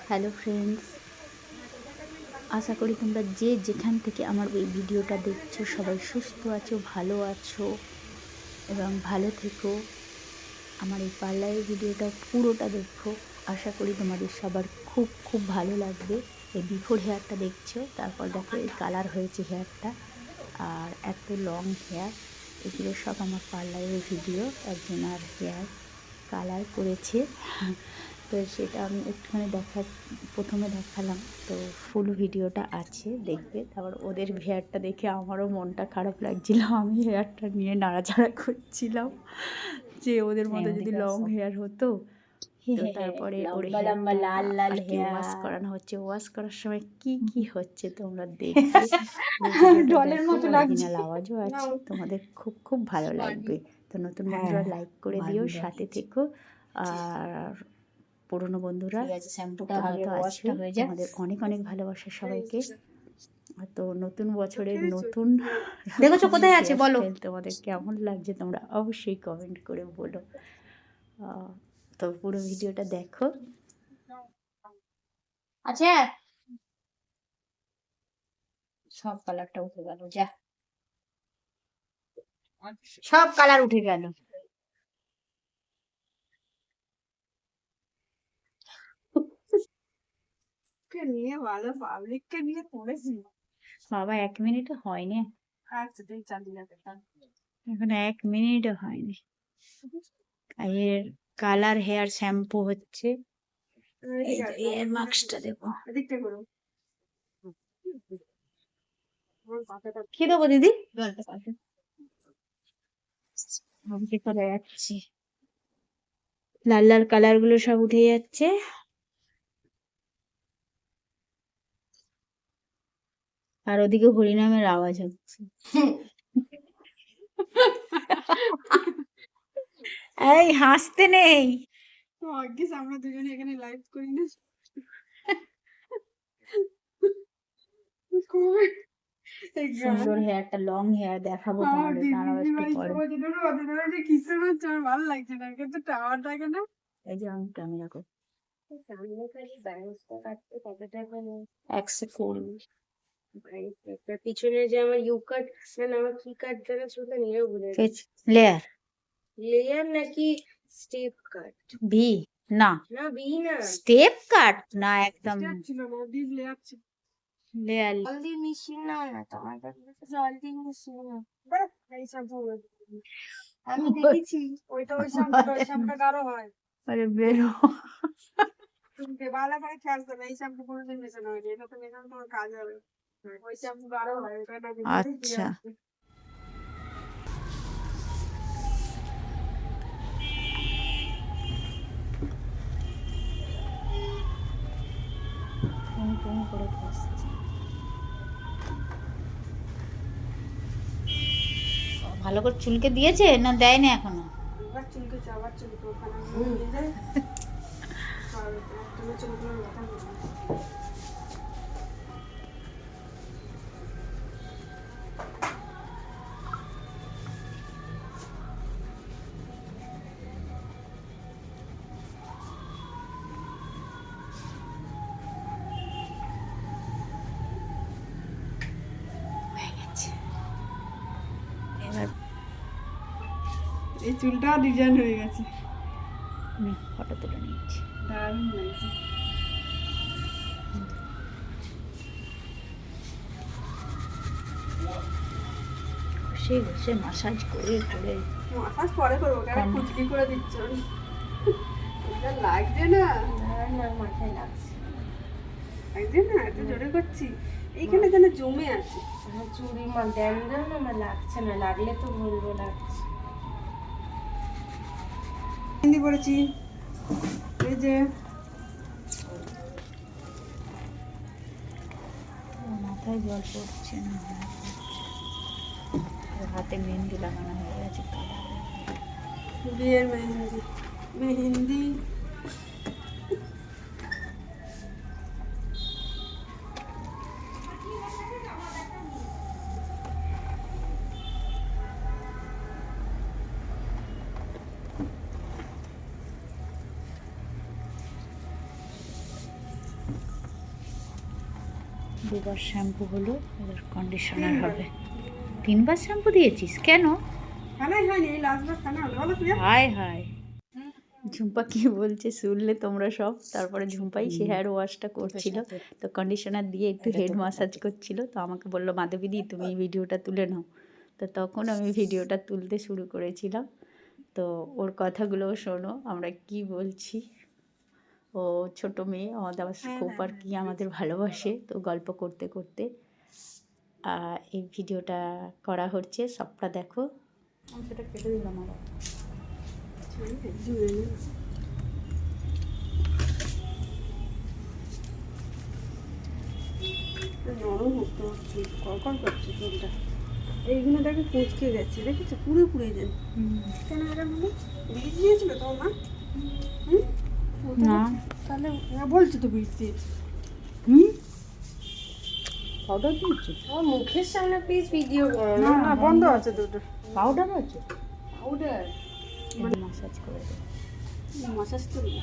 Hello friends, আশা করি তোমরা যে যেখান থেকে আমার এই ভিডিওটা দেখছো সবাই সুস্থ আছো, ভালো আছো এবং ভালো থেকো। আমার এই পার্লারের ভিডিওটা পুরোটা দেখো, আশা করি তোমাদের সবার খুব খুব ভালো লাগবে। এই বিফোর হেয়ারটা দেখছো, তারপর দেখো এই কালার হয়েছে হেয়ারটা, আর এত লং হেয়ার, এগুলো সব আমার পার্লারের ভিডিও। একজনের হেয়ার কালার করেছে, তো সেটা আমি একটুখানি প্রথমে দেখালাম। তো ফুল ভিডিওটা আছে, দেখবে। তারপর ওদের হেয়ারটা দেখে আমারও মনটা খারাপ লাগছিল, আমি হেয়ারটা নিয়ে নাড়াচাড়া করছিলাম যে ওদের মতো যদি লং হেয়ার হতো। তো তারপরে ওর হেয়ারটা আর কি ওয়াশ করানো হচ্ছে, ওয়াশ করার সময় কি কি হচ্ছে তোমরা দেখবে। জলের মতো লাগছে। অরিজিনাল আওয়াজও আছে, তোমাদের খুব খুব ভালো লাগবে। তো নতুন বন্ধুরা লাইক করে দিও, সাথে থেকো। আর পুরনো বন্ধুরা তোমরা তো আছো, তোমাদের অনেক অনেক ভালোবাসা সবাইকে। তো নতুন বছরের নতুন দেখেছো কোথায় আছে বলো? হেয়ারস্টাইল তোমাদের কেমন লাগছে তোমরা অবশ্যই কমেন্ট করে বলো। তো পুরো ভিডিওটা দেখো। আছে, সব কালারটা উঠে গেল, যা সব কালার উঠে গেল। নিয়ে ভালো পাবলিককে নিয়ে পড়েছি। বাবা 1 মিনিটও হয়নি, আচ্ছা তুই চালিয়ে যাবে। এখন 1 মিনিটও হয়নি। এর কালার হেয়ার শ্যাম্পু হচ্ছে। এই যে এর মাস্কটা দেবো, এদিকটা করো। কি দেবো দিদি? কি করে যাচ্ছে, লাল লাল কালার গুলো সব উঠে যাচ্ছে। আর ওদিকে হরিনামের আওয়াজ হচ্ছে। এই হাসতে নেই। ভাগ্যিস আমরা দুজনে এখানে লাইভ করি না। সুন্দর হেয়ারটা, লং হেয়ার দেখাবো তোমাদের, দাঁড়াও একটু পরে। কিসে করছে আমার ভালো লাগছে না, কিন্তু টাওয়ার থাকে না। এই যে আমি ক্যামেরা করি, 1 সেকেন্ড। পিছনে যে আমার ইউ কাট না আমার কি কাট জানা ছিল নিয়েও ভুলে লেয়ার লেয়ার নাকি স্টেপ কাট? ভি না, না বি না, স্টেপ কাট না, একদম স্টেপ ছিল না, ডিপ লেয়ার ছিল। লেয়ার। জল দিয়ে মিশিয়ে নাও না, তোমার কাছে জল দিয়ে মিশিয়ে নাও। বাহ, এই শ্যাম্পু আমি দেখেছি, ওই শ্যাম্পুটা গাঢ় হয়। আরে বেরো। তুমি ভালো করে খেয়াল করবে, এই শ্যাম্পু কোনোদিন মেশানো হয়নি, এটা তো মেশানো তোমার কাজ হবে। ওই শ্যাম্পু গাঢ় হয়, ওটা না আচ্ছা, করে বসছি। ভালো করে চুলকে দিয়েছে না দেয় না এখনো? এবার চুলকে আবার চুলকে ওখানে নিয়ে যায়। আর তুমি চুলগুলো ব্যথা করবে। হয়ে গেছে। এবার এই চুলটা ডিজাইন হয়ে গেছে, আমি ফটো তুলে নিচ্ছি। দারুণ লাগছে। বসে বসে মাসাজ করে করে মাসাজ পরে করবো, কেন কুচকি করে দিচ্ছ? এটা লাগছে না, না মাথায় লাগছে, লাগছে না, এত জোরে করছি। এইখানে যেন জমে আছে আমার চুড়ি, মা দেন দেন না, আমার লাগছে না, লাগলে তো বলবো লাগছে। মেহেন্দি পড়েছি, এই যে মাথায় জল পড়ছে না, হাতে মেহেন্দি লাগানো হয়ে গেছে। বিয়ের মেহেন্দি, মেহেন্দি দুবার শ্যাম্পু হলো, এবার কন্ডিশনার হবে। 3বার শ্যাম্পু দিয়েছিস কেন? ফেনাই হয়নি, এই লাস্টবার ফেনা হলো, বলো প্রিয়া? হায় হায়, ঝুম্পা কি বলছে শুনলে তোমরা সব। তারপরে ঝুম্পাই সে হেয়ার ওয়াশটা করছিল, তো কন্ডিশনার দিয়ে একটু হেড ম্যাসাজ করছিল। তো আমাকে বললো মাধবীদি তুমি এই ভিডিওটা তুলে নাও। তো তখন আমি ভিডিওটা তুলতে শুরু করেছিলাম। তো ওর কথাগুলো শোনো আমরা কি বলছি। ও ছোট মেয়ে, আমাদের খুব আর কি আমাদের ভালোবাসে। তো গল্প করতে করতে এই ভিডিওটা করা হচ্ছে, সবটা দেখো। আমি সেটা কেটে দিলাম আবার। জুড়ে নে। নরম হতে হচ্ছে, কড়কড় করছে চুলটা। এইগুলো দেখে কুঁচকে গেছে, দেখেছো পুরো পুড়ে যান। কেন এরকম হলো? বীজ দিয়েছিল তোমার মা? হুম? না। তাহলে বলছো তো বীজ দিয়েছে। পাউডার দিয়েছি? আমার মুখের সামনে প্লিজ ভিডিও করো না, না বন্ধ আছে দুটো। পাউডার আছে, পাউডার মাসাজ করে দেবো। মাসাজ তো নেই।